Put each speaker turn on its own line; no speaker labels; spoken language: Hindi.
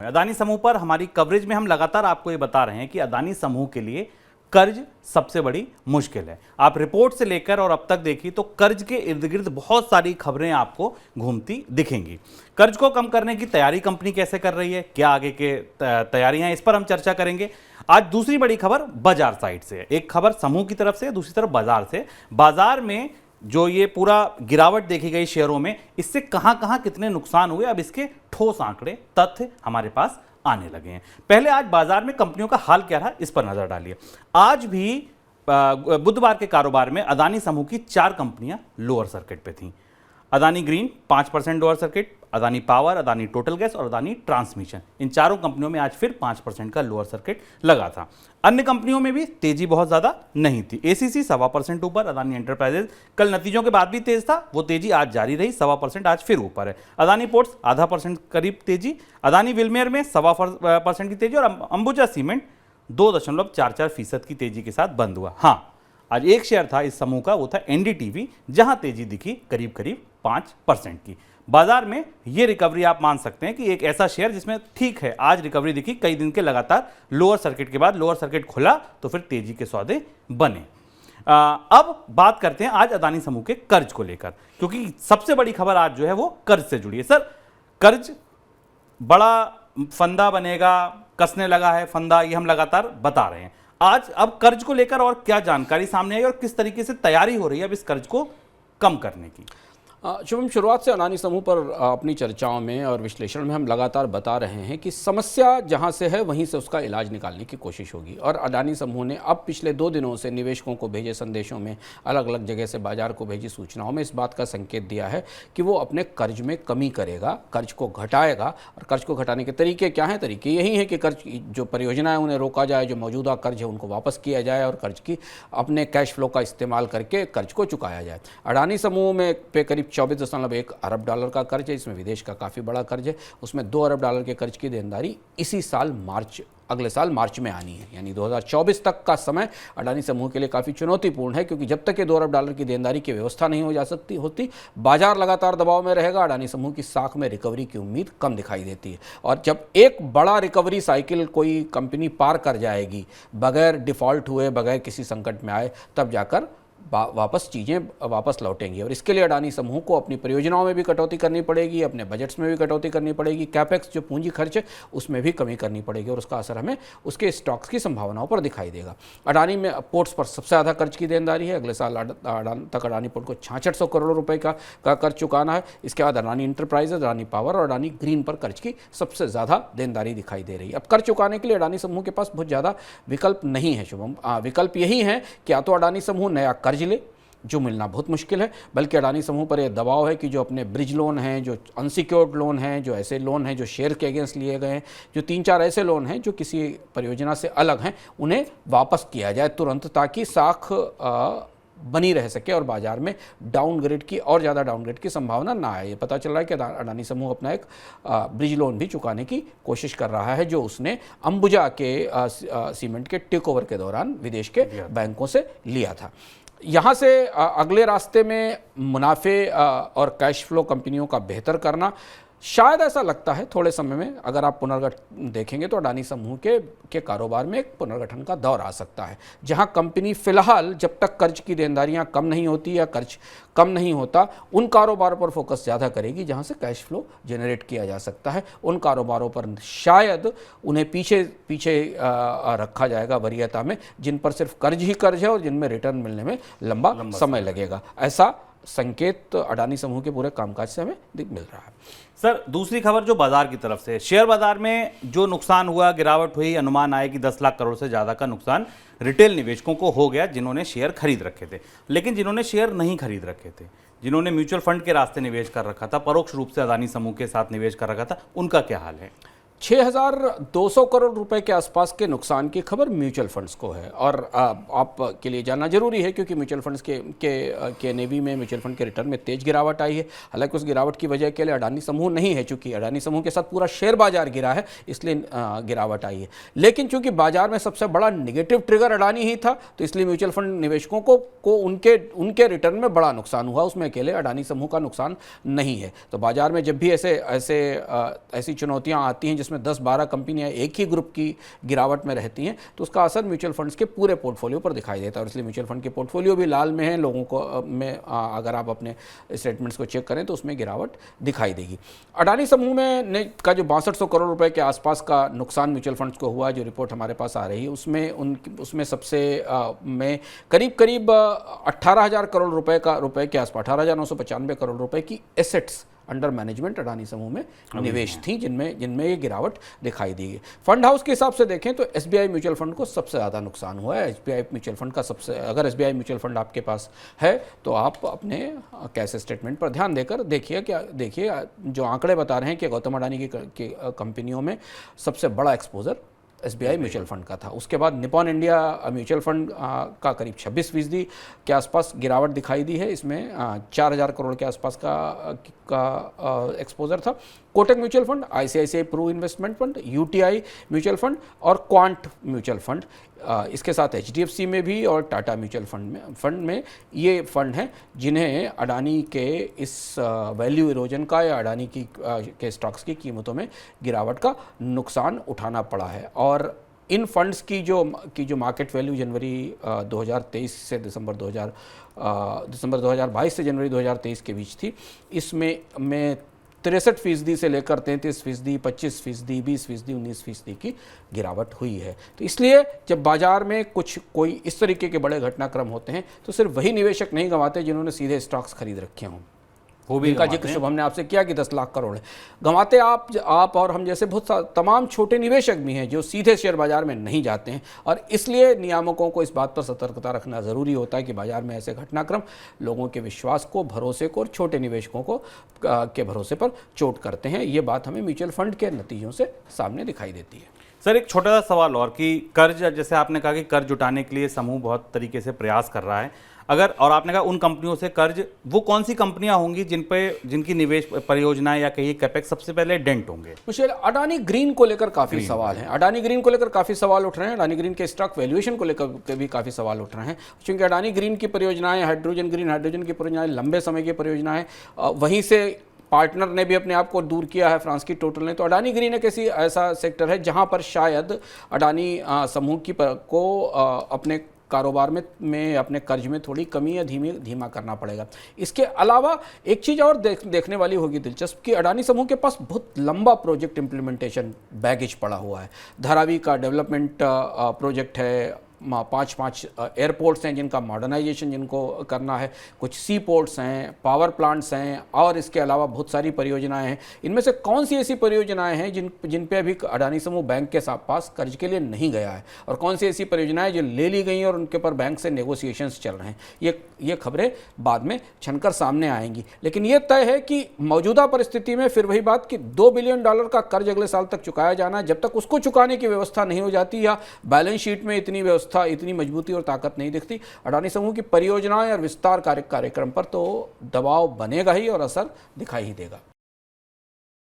अदानी समूह पर हमारी कवरेज में हम लगातार आपको ये बता रहे हैं कि अदानी समूह के लिए कर्ज सबसे बड़ी मुश्किल है। आप रिपोर्ट से लेकर और अब तक देखिए तो कर्ज के इर्द गिर्द बहुत सारी खबरें आपको घूमती दिखेंगी। कर्ज को कम करने की तैयारी कंपनी कैसे कर रही है, क्या आगे के तैयारियां हैं, इस पर हम चर्चा करेंगे। आज दूसरी बड़ी खबर बाजार साइड से, एक खबर समूह की तरफ से, दूसरी तरफ बाजार से। बाजार में जो ये पूरा गिरावट देखी गई शेयरों में, इससे कहां कहां कितने नुकसान हुए, अब इसके ठोस आंकड़े तथ्य हमारे पास आने लगे हैं। पहले आज बाजार में कंपनियों का हाल क्या रहा, इस पर नजर डालिए। आज भी बुधवार के कारोबार में अदानी समूह की 4 कंपनियां लोअर सर्किट पे थीं। Adani green 5% lower circuit, Adani power, Adani total gas और अदानी ट्रांसमिशन, इन चारों कंपनियों में आज फिर 5% का लोअर सर्किट लगा था। अन्य कंपनियों में भी तेजी बहुत ज्यादा नहीं थी। एसीसी 1.25% ऊपर, अदानी एंटरप्राइजेज कल नतीजों के बाद भी तेज था, वो तेजी आज जारी रही, 1.25% आज फिर ऊपर है। अदानी पोर्ट्स 0.5% करीब तेजी, अदानी विलमेयर में 1.25% की तेजी और अंबुजा सीमेंट 2.44% की तेजी के साथ बंद हुआ। हाँ, आज एक शेयर था इस समूह का, वो था एनडीटीवी, जहां तेजी दिखी करीब करीब 5% की। बाजार में ये रिकवरी आप मान सकते हैं कि एक ऐसा शेयर जिसमें ठीक है आज रिकवरी दिखी, कई दिन के लगातार लोअर सर्किट के बाद लोअर सर्किट खुला तो फिर तेजी के सौदे बने। अब बात करते हैं आज अदानी समूह के कर्ज को लेकर, क्योंकि सबसे बड़ी खबर आज जो है वो कर्ज से जुड़ी है। सर, कर्ज बड़ा फंदा बनेगा, कसने लगा है फंदा, ये हम लगातार बता रहे हैं। आज अब कर्ज को लेकर और क्या जानकारी सामने आई और किस तरीके से तैयारी हो रही है अब इस कर्ज को कम करने की?
शुभम, शुरुआत से अदानी समूह पर अपनी चर्चाओं में और विश्लेषण में हम लगातार बता रहे हैं कि समस्या जहां से है वहीं से उसका इलाज निकालने की कोशिश होगी। और अदानी समूह ने अब पिछले 2 दिनों से निवेशकों को भेजे संदेशों में, अलग अलग जगह से बाजार को भेजी सूचनाओं में इस बात का संकेत दिया है कि वो अपने कर्ज में कमी करेगा, कर्ज को घटाएगा। और कर्ज को घटाने के तरीके क्या हैं? तरीके यही हैं कि कर्ज जो परियोजना है उन्हें रोका जाए, जो मौजूदा कर्ज है उनको वापस किया जाए और कर्ज की अपने कैश फ्लो का इस्तेमाल करके कर्ज को चुकाया जाए। अदानी समूह में पे करीब 24.1 अरब डॉलर का कर्ज है, इसमें विदेश का काफ़ी बड़ा कर्ज है। उसमें 2 अरब डॉलर के कर्ज की देनदारी इसी साल अगले साल मार्च में आनी है, यानी 2024 तक का समय अदानी समूह के लिए काफ़ी चुनौतीपूर्ण है, क्योंकि जब तक ये 2 अरब डॉलर की देनदारी की व्यवस्था नहीं हो जा सकती होती, बाजार लगातार दबाव में रहेगा। अदानी समूह की साख में रिकवरी की उम्मीद कम दिखाई देती है। और जब एक बड़ा रिकवरी साइकिल कोई कंपनी पार कर जाएगी, बगैर डिफ़ॉल्ट हुए, बगैर किसी संकट में आए, तब जाकर वापस चीज़ें वापस लौटेंगी। और इसके लिए अदानी समूह को अपनी परियोजनाओं में भी कटौती करनी पड़ेगी, अपने बजट्स में भी कटौती करनी पड़ेगी, कैपेक्स जो पूंजी खर्च है उसमें भी कमी करनी पड़ेगी, और उसका असर हमें उसके स्टॉक्स की संभावनाओं पर दिखाई देगा। अदानी में पोर्ट्स पर सबसे ज़्यादा कर्ज की देनदारी है। अगले साल तक अदानी पोर्ट को 6600 करोड़ रुपए का कर्ज चुकाना है। इसके बाद अदानी एंटरप्राइजेज, अदानी पावर और अदानी ग्रीन पर कर्ज की सबसे ज़्यादा देनदारी दिखाई दे रही है। अब कर्ज चुकाने के लिए अदानी समूह के पास बहुत ज़्यादा विकल्प नहीं है शुभम। विकल्प यही है कि या तो अदानी समूह नया कर्ज ले, जो मिलना बहुत मुश्किल है, बल्कि अदानी समूह पर यह दबाव है कि जो अपने ब्रिज लोन हैं, जो अनसिक्योर्ड लोन हैं, जो ऐसे लोन हैं जो शेयर के अगेंस्ट लिए गए हैं, जो 3-4 ऐसे लोन हैं जो किसी परियोजना से अलग हैं, उन्हें वापस किया जाए तुरंत, ताकि साख बनी रह सके और बाजार में डाउनग्रेड की और ज़्यादा डाउनग्रेड की संभावना ना आए। ये पता चल रहा है कि अदानी समूह अपना एक ब्रिज लोन भी चुकाने की कोशिश कर रहा है, जो उसने अंबुजा के सीमेंट के टेक ओवर के दौरान विदेश के बैंकों से लिया था। यहाँ से अगले रास्ते में मुनाफे और कैश फ्लो कंपनियों का बेहतर करना, शायद ऐसा लगता है थोड़े समय में अगर आप पुनर्गठन देखेंगे तो अदानी समूह के कारोबार में एक पुनर्गठन का दौर आ सकता है, जहां कंपनी फिलहाल जब तक कर्ज की देनदारियां कम नहीं होती या कर्ज कम नहीं होता, उन कारोबारों पर फोकस ज़्यादा करेगी जहां से कैश फ्लो जनरेट किया जा सकता है। उन कारोबारों पर शायद उन्हें पीछे रखा जाएगा वरीयता में, जिन पर सिर्फ कर्ज ही कर्ज है और जिनमें रिटर्न मिलने में लंबा समय लगेगा। ऐसा संकेत अदानी समूह के पूरे कामकाज से हमें मिल रहा है।
सर, दूसरी खबर जो बाजार की तरफ से, शेयर बाजार में जो नुकसान हुआ, गिरावट हुई, अनुमान आए कि 10 लाख करोड़ से ज़्यादा का नुकसान रिटेल निवेशकों को हो गया, जिन्होंने शेयर खरीद रखे थे। लेकिन जिन्होंने शेयर नहीं खरीद रखे थे, जिन्होंने म्यूचुअल फंड के रास्ते निवेश कर रखा था, परोक्ष रूप से अदानी समूह के साथ निवेश कर रखा था, उनका क्या हाल है?
6200 करोड़ रुपए के आसपास के नुकसान की खबर म्यूचुअल फंड्स को है। और आप के लिए जानना जरूरी है, क्योंकि म्यूचुअल फंड्स के नेवी में म्यूचुअल फंड के रिटर्न में तेज गिरावट आई है। हालांकि उस गिरावट की वजह के लिए अदानी समूह नहीं है, चूंकि अदानी समूह के साथ पूरा शेयर बाजार गिरा है, इसलिए गिरावट आई है। लेकिन चूंकि बाजार में सबसे बड़ा निगेटिव ट्रिगर अदानी ही था, तो इसलिए म्यूचुअल फंड निवेशकों को उनके रिटर्न में बड़ा नुकसान हुआ। उसमें अकेले अदानी समूह का नुकसान नहीं है। तो बाजार में जब भी ऐसी चुनौतियाँ आती हैं जिसमें 10-12 कंपनियां एक ही ग्रुप की गिरावट में रहती हैं, तो उसका असर म्यूचुअल फंड्स के पूरे पोर्टफोलियो पर दिखाई देता है। और इसलिए म्यूचुअल फंड के पोर्टफोलियो भी लाल में है, लोगों को में अगर आप अपने स्टेटमेंट्स को चेक करें तो उसमें गिरावट दिखाई देगी। अडानी समूह में का जो 6200 करोड़ रुपए के आसपास का नुकसान म्यूचुअल फंड्स को हुआ, जो रिपोर्ट हमारे पास आ रही है उसमें सबसे में करीब 18,000 करोड़ रुपए के आसपास 18,995 करोड़ रुपए की एसेट्स अंडर मैनेजमेंट अडानी समूह में निवेश थी, जिनमें ये गिरावट दिखाई दी है। फंड हाउस के हिसाब से देखें तो एसबीआई म्यूचुअल फंड को सबसे ज़्यादा नुकसान हुआ है। एसबीआई म्यूचुअल फंड का अगर एसबीआई म्यूचुअल फंड आपके पास है तो आप अपने कैश स्टेटमेंट पर ध्यान देकर देखिए जो आंकड़े बता रहे हैं कि गौतम अडानी की कंपनियों में सबसे बड़ा एक्सपोजर एसबीआई म्यूचुअल फंड का था। उसके बाद निपॉन इंडिया म्यूचुअल फंड का करीब 26% के आसपास गिरावट दिखाई दी है। इसमें 4,000 करोड़ के आसपास का एक्सपोजर था। Kotak mutual fund, ICICI Pru investment fund, UTI mutual fund और क्वांट म्यूचुअल फंड, इसके साथ एचडीएफसी में भी और टाटा म्यूचुअल फंड में ये फंड हैं जिन्हें अडानी के इस वैल्यू इरोजन का या अडानी के स्टॉक्स की कीमतों में गिरावट का नुकसान उठाना पड़ा है। और इन फंड्स की जो मार्केट वैल्यू जनवरी 2023 से दिसंबर 2022 से जनवरी 2023 के बीच थी, इसमें 63% से लेकर 33%, 25%, 20%, 19% की गिरावट हुई है। तो इसलिए जब बाजार में कोई इस तरीके के बड़े घटनाक्रम होते हैं तो सिर्फ वही निवेशक नहीं गंवाते जिन्होंने सीधे स्टॉक्स खरीद रखे हों।
वो भी
इनका जिक्र शुभ हमने आपसे किया कि 10 लाख करोड़ है। गंवाते आप और हम जैसे बहुत तमाम छोटे निवेशक भी हैं जो सीधे शेयर बाजार में नहीं जाते हैं। और इसलिए नियामकों को इस बात पर सतर्कता रखना ज़रूरी होता है कि बाजार में ऐसे घटनाक्रम लोगों के विश्वास को, भरोसे को और छोटे निवेशकों को के भरोसे पर चोट करते हैं। ये बात हमें म्यूचुअल फंड के नतीजों से सामने दिखाई देती है।
सर, एक छोटा सा सवाल और कि कर्ज, जैसे आपने कहा कि कर्ज जुटाने के लिए समूह बहुत तरीके से प्रयास कर रहा है, और आपने कहा उन कंपनियों से कर्ज, वो कौन सी कंपनियां होंगी जिनकी निवेश परियोजनाएं या कहिए कैपेक्स सबसे पहले डेंट होंगे?
मिशेल, अडानी ग्रीन को लेकर काफी सवाल हैं। अडानी ग्रीन को लेकर काफी सवाल उठ रहे हैं। अडानी ग्रीन के स्टॉक वैल्यूएशन को लेकर भी काफी सवाल उठ रहे हैं, क्योंकि अडानी ग्रीन की परियोजनाएं, हाइड्रोजन की परियोजनाएं लंबे समय की परियोजनाएं, वहीं से पार्टनर ने भी अपने आप को दूर किया है, फ्रांस की टोटल ने। तो अडानी ग्रीन एक ऐसा सेक्टर है जहां पर शायद अडानी समूह को अपने कारोबार में अपने कर्ज में थोड़ी कमी या धीमा करना पड़ेगा। इसके अलावा एक चीज़ और देखने वाली होगी दिलचस्प, कि अडानी समूह के पास बहुत लंबा प्रोजेक्ट इम्प्लीमेंटेशन बैगेज पड़ा हुआ है। धारावी का डेवलपमेंट प्रोजेक्ट है, 5 एयरपोर्ट्स हैं जिनका मॉडर्नाइजेशन जिनको करना है, कुछ सी पोर्ट्स हैं, पावर प्लांट्स हैं, और इसके अलावा बहुत सारी परियोजनाएं हैं। इनमें से कौन सी ऐसी परियोजनाएं हैं जिन पे अभी अडानी समूह बैंक के पास कर्ज के लिए नहीं गया है, और कौन सी ऐसी परियोजनाएं जो ले ली गई और उनके ऊपर बैंक से नेगोशिएशंस चल रहे हैं? ये खबरें बाद में छनकर सामने आएंगी। लेकिन ये तय है कि मौजूदा परिस्थिति में फिर वही बात कि $2 बिलियन का कर्ज अगले साल तक चुकाया जाना है। जब तक उसको चुकाने की व्यवस्था नहीं हो जाती या बैलेंस शीट में इतनी मजबूती और ताकत नहीं दिखती, अडानी समूह की परियोजनाएं और विस्तार कार्यक्रम पर तो दबाव बनेगा ही और असर दिखाई ही देगा।